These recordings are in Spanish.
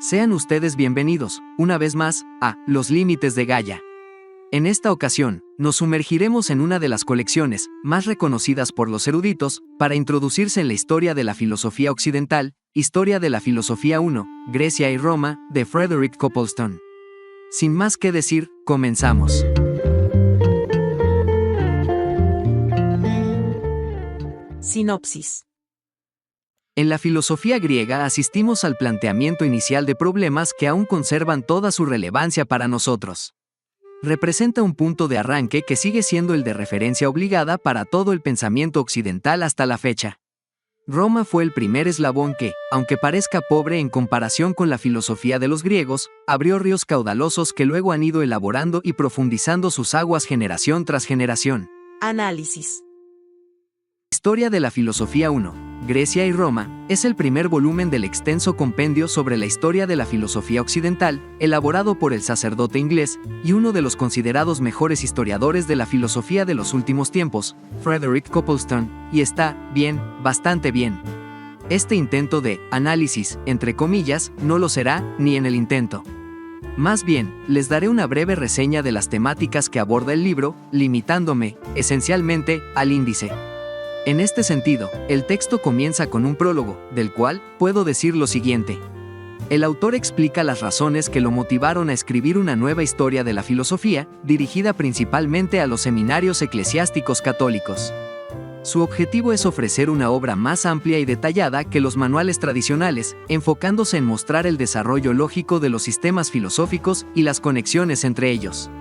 Sean ustedes bienvenidos, una vez más, a Los Límites de Gaia. En esta ocasión, nos sumergiremos en una de las colecciones más reconocidas por los eruditos para introducirse en la historia de la filosofía occidental, Historia de la Filosofía 1, Grecia y Roma, de Frederick Coplestone. Sin más que decir, comenzamos. Sinopsis. En la filosofía griega asistimos al planteamiento inicial de problemas que aún conservan toda su relevancia para nosotros. Representa un punto de arranque que sigue siendo el de referencia obligada para todo el pensamiento occidental hasta la fecha. Roma fue el primer eslabón que, aunque parezca pobre en comparación con la filosofía de los griegos, abrió ríos caudalosos que luego han ido elaborando y profundizando sus aguas generación tras generación. Análisis. Historia de la Filosofía 1, Grecia y Roma, es el primer volumen del extenso compendio sobre la historia de la filosofía occidental, elaborado por el sacerdote inglés y uno de los considerados mejores historiadores de la filosofía de los últimos tiempos, Frederick Coplestone, y está bien, bastante bien. Este intento de análisis, entre comillas, no lo será ni en el intento. Más bien, les daré una breve reseña de las temáticas que aborda el libro, limitándome, esencialmente, al índice. En este sentido, el texto comienza con un prólogo, del cual puedo decir lo siguiente. El autor explica las razones que lo motivaron a escribir una nueva historia de la filosofía, dirigida principalmente a los seminarios eclesiásticos católicos. Su objetivo es ofrecer una obra más amplia y detallada que los manuales tradicionales, enfocándose en mostrar el desarrollo lógico de los sistemas filosóficos y las conexiones entre ellos.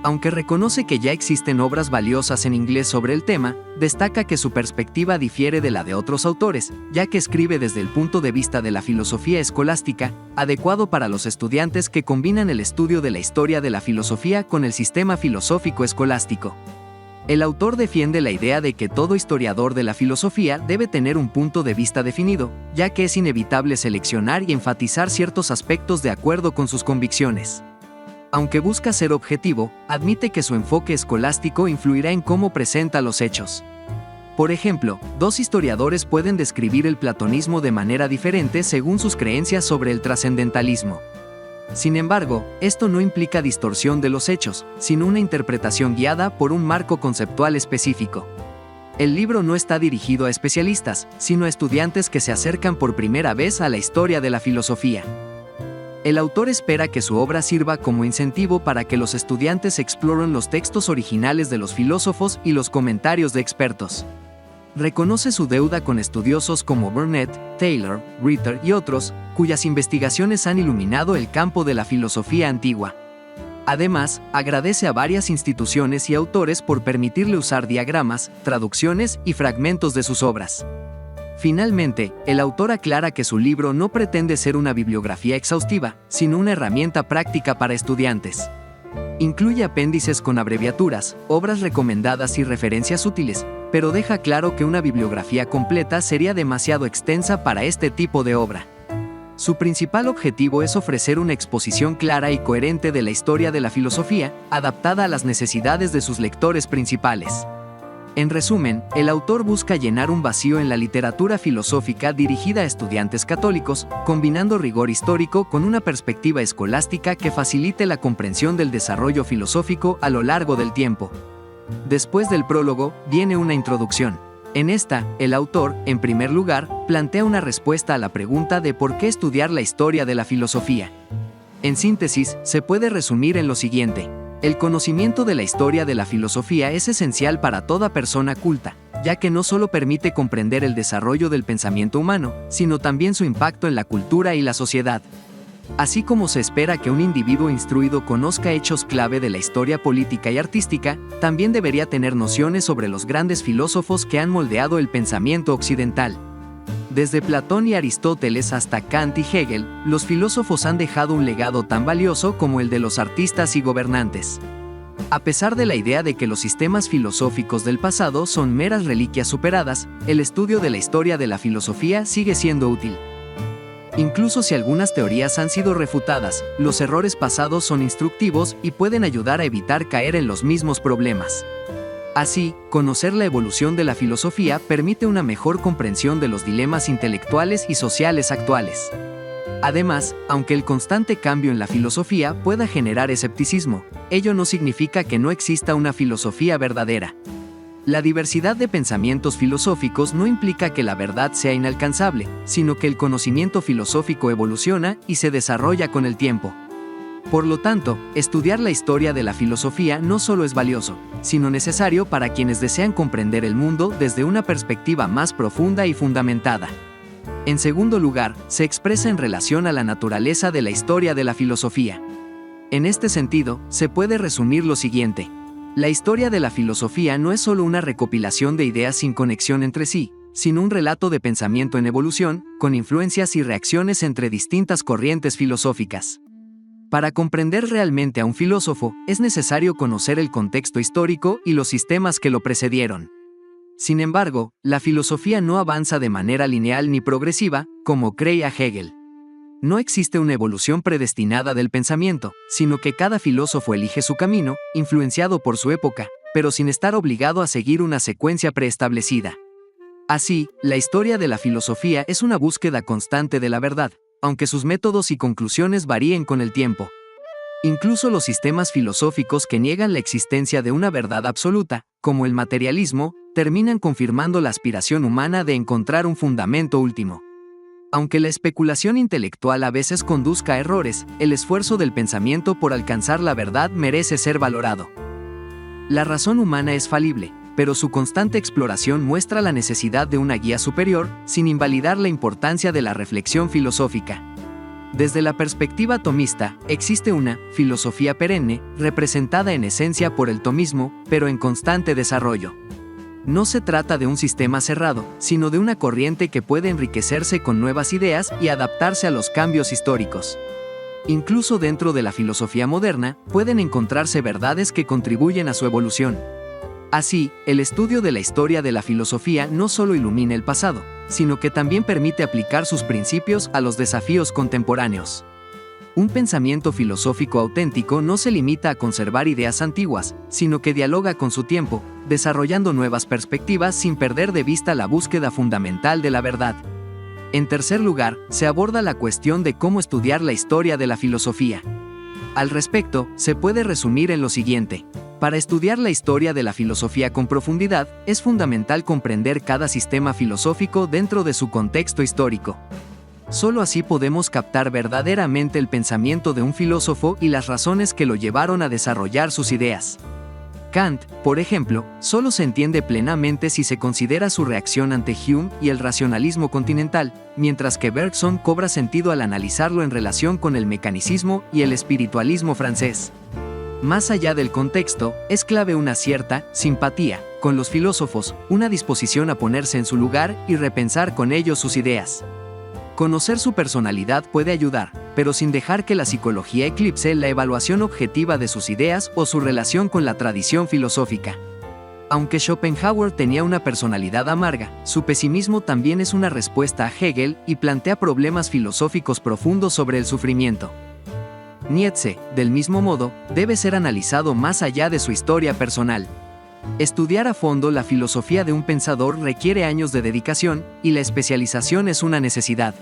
Aunque reconoce que ya existen obras valiosas en inglés sobre el tema, destaca que su perspectiva difiere de la de otros autores, ya que escribe desde el punto de vista de la filosofía escolástica, adecuado para los estudiantes que combinan el estudio de la historia de la filosofía con el sistema filosófico escolástico. El autor defiende la idea de que todo historiador de la filosofía debe tener un punto de vista definido, ya que es inevitable seleccionar y enfatizar ciertos aspectos de acuerdo con sus convicciones. Aunque busca ser objetivo, admite que su enfoque escolástico influirá en cómo presenta los hechos. Por ejemplo, dos historiadores pueden describir el platonismo de manera diferente según sus creencias sobre el trascendentalismo. Sin embargo, esto no implica distorsión de los hechos, sino una interpretación guiada por un marco conceptual específico. El libro no está dirigido a especialistas, sino a estudiantes que se acercan por primera vez a la historia de la filosofía. El autor espera que su obra sirva como incentivo para que los estudiantes exploren los textos originales de los filósofos y los comentarios de expertos. Reconoce su deuda con estudiosos como Burnet, Taylor, Ritter y otros, cuyas investigaciones han iluminado el campo de la filosofía antigua. Además, agradece a varias instituciones y autores por permitirle usar diagramas, traducciones y fragmentos de sus obras. Finalmente, el autor aclara que su libro no pretende ser una bibliografía exhaustiva, sino una herramienta práctica para estudiantes. Incluye apéndices con abreviaturas, obras recomendadas y referencias útiles, pero deja claro que una bibliografía completa sería demasiado extensa para este tipo de obra. Su principal objetivo es ofrecer una exposición clara y coherente de la historia de la filosofía, adaptada a las necesidades de sus lectores principales. En resumen, el autor busca llenar un vacío en la literatura filosófica dirigida a estudiantes católicos, combinando rigor histórico con una perspectiva escolástica que facilite la comprensión del desarrollo filosófico a lo largo del tiempo. Después del prólogo, viene una introducción. En esta, el autor, en primer lugar, plantea una respuesta a la pregunta de por qué estudiar la historia de la filosofía. En síntesis, se puede resumir en lo siguiente. El conocimiento de la historia de la filosofía es esencial para toda persona culta, ya que no solo permite comprender el desarrollo del pensamiento humano, sino también su impacto en la cultura y la sociedad. Así como se espera que un individuo instruido conozca hechos clave de la historia política y artística, también debería tener nociones sobre los grandes filósofos que han moldeado el pensamiento occidental. Desde Platón y Aristóteles hasta Kant y Hegel, los filósofos han dejado un legado tan valioso como el de los artistas y gobernantes. A pesar de la idea de que los sistemas filosóficos del pasado son meras reliquias superadas, el estudio de la historia de la filosofía sigue siendo útil. Incluso si algunas teorías han sido refutadas, los errores pasados son instructivos y pueden ayudar a evitar caer en los mismos problemas. Así, conocer la evolución de la filosofía permite una mejor comprensión de los dilemas intelectuales y sociales actuales. Además, aunque el constante cambio en la filosofía pueda generar escepticismo, ello no significa que no exista una filosofía verdadera. La diversidad de pensamientos filosóficos no implica que la verdad sea inalcanzable, sino que el conocimiento filosófico evoluciona y se desarrolla con el tiempo. Por lo tanto, estudiar la historia de la filosofía no solo es valioso, sino necesario para quienes desean comprender el mundo desde una perspectiva más profunda y fundamentada. En segundo lugar, se expresa en relación a la naturaleza de la historia de la filosofía. En este sentido, se puede resumir lo siguiente. La historia de la filosofía no es solo una recopilación de ideas sin conexión entre sí, sino un relato de pensamiento en evolución, con influencias y reacciones entre distintas corrientes filosóficas. Para comprender realmente a un filósofo, es necesario conocer el contexto histórico y los sistemas que lo precedieron. Sin embargo, la filosofía no avanza de manera lineal ni progresiva, como creía Hegel. No existe una evolución predestinada del pensamiento, sino que cada filósofo elige su camino, influenciado por su época, pero sin estar obligado a seguir una secuencia preestablecida. Así, la historia de la filosofía es una búsqueda constante de la verdad, aunque sus métodos y conclusiones varíen con el tiempo. Incluso los sistemas filosóficos que niegan la existencia de una verdad absoluta, como el materialismo, terminan confirmando la aspiración humana de encontrar un fundamento último. Aunque la especulación intelectual a veces conduzca a errores, el esfuerzo del pensamiento por alcanzar la verdad merece ser valorado. La razón humana es falible, pero su constante exploración muestra la necesidad de una guía superior, sin invalidar la importancia de la reflexión filosófica. Desde la perspectiva tomista, existe una filosofía perenne, representada en esencia por el tomismo, pero en constante desarrollo. No se trata de un sistema cerrado, sino de una corriente que puede enriquecerse con nuevas ideas y adaptarse a los cambios históricos. Incluso dentro de la filosofía moderna, pueden encontrarse verdades que contribuyen a su evolución. Así, el estudio de la historia de la filosofía no solo ilumina el pasado, sino que también permite aplicar sus principios a los desafíos contemporáneos. Un pensamiento filosófico auténtico no se limita a conservar ideas antiguas, sino que dialoga con su tiempo, desarrollando nuevas perspectivas sin perder de vista la búsqueda fundamental de la verdad. En tercer lugar, se aborda la cuestión de cómo estudiar la historia de la filosofía. Al respecto, se puede resumir en lo siguiente. Para estudiar la historia de la filosofía con profundidad, es fundamental comprender cada sistema filosófico dentro de su contexto histórico. Solo así podemos captar verdaderamente el pensamiento de un filósofo y las razones que lo llevaron a desarrollar sus ideas. Kant, por ejemplo, solo se entiende plenamente si se considera su reacción ante Hume y el racionalismo continental, mientras que Bergson cobra sentido al analizarlo en relación con el mecanicismo y el espiritualismo francés. Más allá del contexto, es clave una cierta simpatía con los filósofos, una disposición a ponerse en su lugar y repensar con ellos sus ideas. Conocer su personalidad puede ayudar, pero sin dejar que la psicología eclipse la evaluación objetiva de sus ideas o su relación con la tradición filosófica. Aunque Schopenhauer tenía una personalidad amarga, su pesimismo también es una respuesta a Hegel y plantea problemas filosóficos profundos sobre el sufrimiento. Nietzsche, del mismo modo, debe ser analizado más allá de su historia personal. Estudiar a fondo la filosofía de un pensador requiere años de dedicación, y la especialización es una necesidad.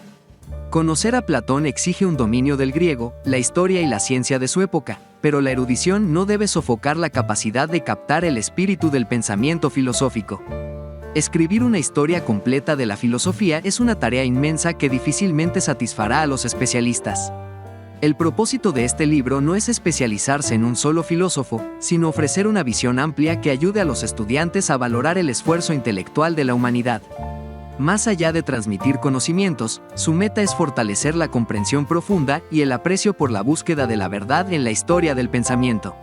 Conocer a Platón exige un dominio del griego, la historia y la ciencia de su época, pero la erudición no debe sofocar la capacidad de captar el espíritu del pensamiento filosófico. Escribir una historia completa de la filosofía es una tarea inmensa que difícilmente satisfará a los especialistas. El propósito de este libro no es especializarse en un solo filósofo, sino ofrecer una visión amplia que ayude a los estudiantes a valorar el esfuerzo intelectual de la humanidad. Más allá de transmitir conocimientos, su meta es fortalecer la comprensión profunda y el aprecio por la búsqueda de la verdad en la historia del pensamiento.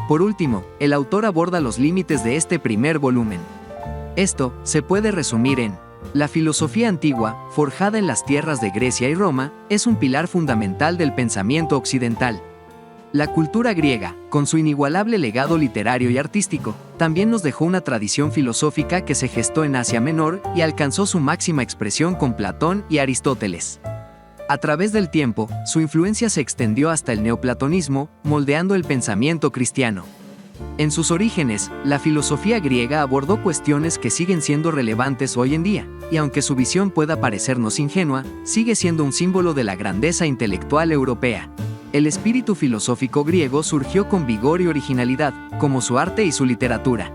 Por último, el autor aborda los límites de este primer volumen. Esto se puede resumir en: la filosofía antigua, forjada en las tierras de Grecia y Roma, es un pilar fundamental del pensamiento occidental. La cultura griega, con su inigualable legado literario y artístico, también nos dejó una tradición filosófica que se gestó en Asia Menor y alcanzó su máxima expresión con Platón y Aristóteles. A través del tiempo, su influencia se extendió hasta el neoplatonismo, moldeando el pensamiento cristiano. En sus orígenes, la filosofía griega abordó cuestiones que siguen siendo relevantes hoy en día, y aunque su visión pueda parecernos ingenua, sigue siendo un símbolo de la grandeza intelectual europea. El espíritu filosófico griego surgió con vigor y originalidad, como su arte y su literatura.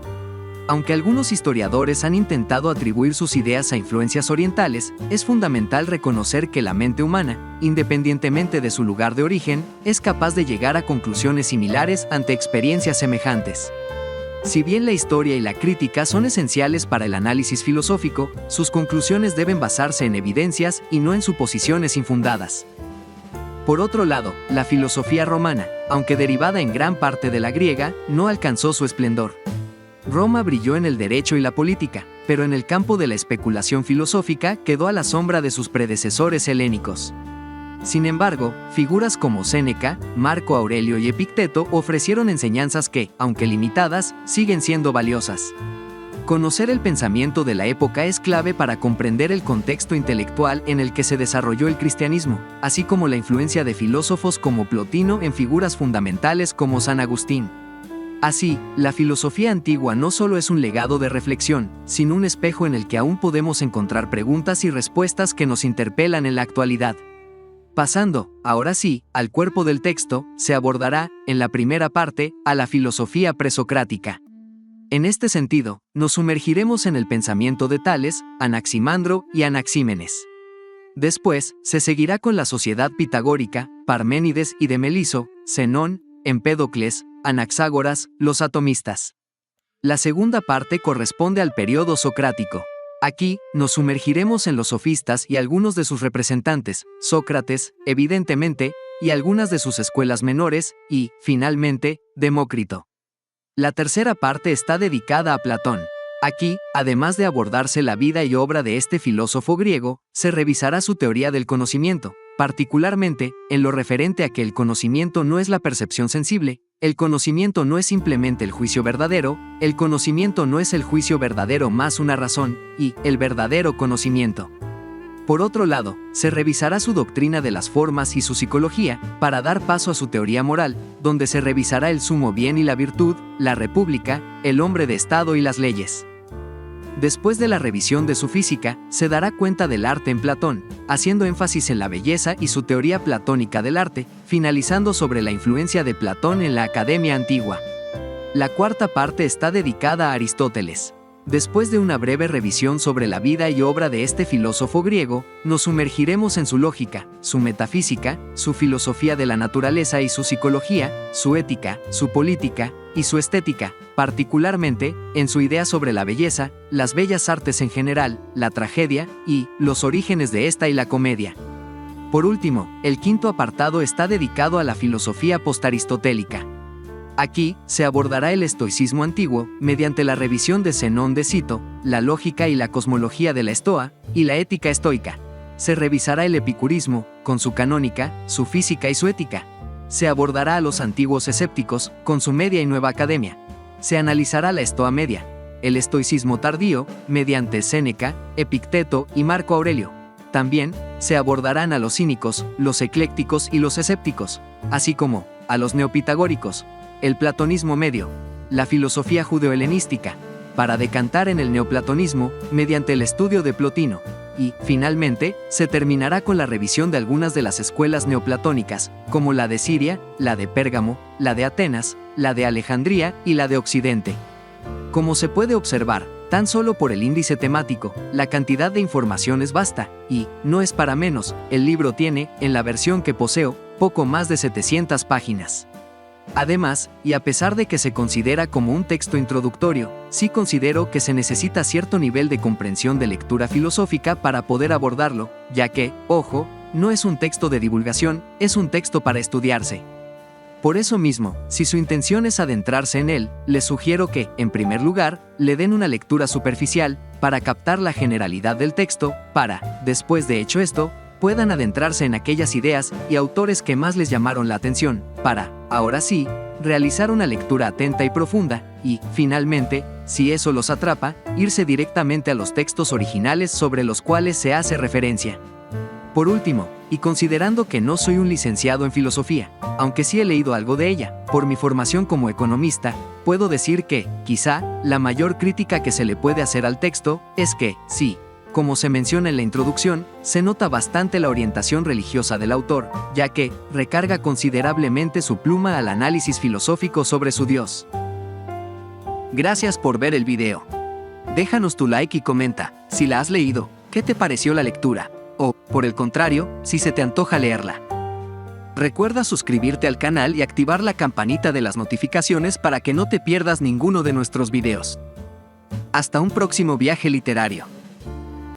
Aunque algunos historiadores han intentado atribuir sus ideas a influencias orientales, es fundamental reconocer que la mente humana, independientemente de su lugar de origen, es capaz de llegar a conclusiones similares ante experiencias semejantes. Si bien la historia y la crítica son esenciales para el análisis filosófico, sus conclusiones deben basarse en evidencias y no en suposiciones infundadas. Por otro lado, la filosofía romana, aunque derivada en gran parte de la griega, no alcanzó su esplendor. Roma brilló en el derecho y la política, pero en el campo de la especulación filosófica quedó a la sombra de sus predecesores helénicos. Sin embargo, figuras como Séneca, Marco Aurelio y Epicteto ofrecieron enseñanzas que, aunque limitadas, siguen siendo valiosas. Conocer el pensamiento de la época es clave para comprender el contexto intelectual en el que se desarrolló el cristianismo, así como la influencia de filósofos como Plotino en figuras fundamentales como San Agustín. Así, la filosofía antigua no solo es un legado de reflexión, sino un espejo en el que aún podemos encontrar preguntas y respuestas que nos interpelan en la actualidad. Pasando, ahora sí, al cuerpo del texto, se abordará, en la primera parte, a la filosofía presocrática. En este sentido, nos sumergiremos en el pensamiento de Tales, Anaximandro y Anaxímenes. Después, se seguirá con la sociedad pitagórica, Parménides y de Meliso, Zenón, Empédocles, Anaxágoras, los atomistas. La segunda parte corresponde al periodo socrático. Aquí, nos sumergiremos en los sofistas y algunos de sus representantes, Sócrates, evidentemente, y algunas de sus escuelas menores, y, finalmente, Demócrito. La tercera parte está dedicada a Platón. Aquí, además de abordarse la vida y obra de este filósofo griego, se revisará su teoría del conocimiento, particularmente, en lo referente a que el conocimiento no es la percepción sensible, el conocimiento no es simplemente el juicio verdadero, el conocimiento no es el juicio verdadero más una razón, y el verdadero conocimiento. Por otro lado, se revisará su doctrina de las formas y su psicología, para dar paso a su teoría moral, donde se revisará el sumo bien y la virtud, la república, el hombre de Estado y las leyes. Después de la revisión de su física, se dará cuenta del arte en Platón, haciendo énfasis en la belleza y su teoría platónica del arte, finalizando sobre la influencia de Platón en la Academia Antigua. La cuarta parte está dedicada a Aristóteles. Después de una breve revisión sobre la vida y obra de este filósofo griego, nos sumergiremos en su lógica, su metafísica, su filosofía de la naturaleza y su psicología, su ética, su política y su estética, particularmente en su idea sobre la belleza, las bellas artes en general, la tragedia y los orígenes de esta y la comedia. Por último, el quinto apartado está dedicado a la filosofía postaristotélica. Aquí, se abordará el estoicismo antiguo, mediante la revisión de Zenón de Cito, la lógica y la cosmología de la Estoa, y la ética estoica. Se revisará el epicurismo, con su canónica, su física y su ética. Se abordará a los antiguos escépticos, con su media y nueva academia. Se analizará la Estoa media, el estoicismo tardío, mediante Séneca, Epicteto y Marco Aurelio. También, se abordarán a los cínicos, los eclécticos y los escépticos, así como a los neopitagóricos, el platonismo medio, la filosofía judeo-helenística, para decantar en el neoplatonismo mediante el estudio de Plotino, y, finalmente, se terminará con la revisión de algunas de las escuelas neoplatónicas, como la de Siria, la de Pérgamo, la de Atenas, la de Alejandría y la de Occidente. Como se puede observar, tan solo por el índice temático, la cantidad de información es vasta, y, no es para menos, el libro tiene, en la versión que poseo, poco más de 700 páginas. Además, y a pesar de que se considera como un texto introductorio, sí considero que se necesita cierto nivel de comprensión de lectura filosófica para poder abordarlo, ya que, ojo, no es un texto de divulgación, es un texto para estudiarse. Por eso mismo, si su intención es adentrarse en él, les sugiero que, en primer lugar, le den una lectura superficial, para captar la generalidad del texto, para, después de hecho esto, puedan adentrarse en aquellas ideas y autores que más les llamaron la atención, para, ahora sí, realizar una lectura atenta y profunda, y, finalmente, si eso los atrapa, irse directamente a los textos originales sobre los cuales se hace referencia. Por último, y considerando que no soy un licenciado en filosofía, aunque sí he leído algo de ella, por mi formación como economista, puedo decir que, quizá, la mayor crítica que se le puede hacer al texto es que, sí, como se menciona en la introducción, se nota bastante la orientación religiosa del autor, ya que recarga considerablemente su pluma al análisis filosófico sobre su Dios. Gracias por ver el video. Déjanos tu like y comenta, si la has leído, ¿qué te pareció la lectura? O, por el contrario, si se te antoja leerla. Recuerda suscribirte al canal y activar la campanita de las notificaciones para que no te pierdas ninguno de nuestros videos. Hasta un próximo viaje literario.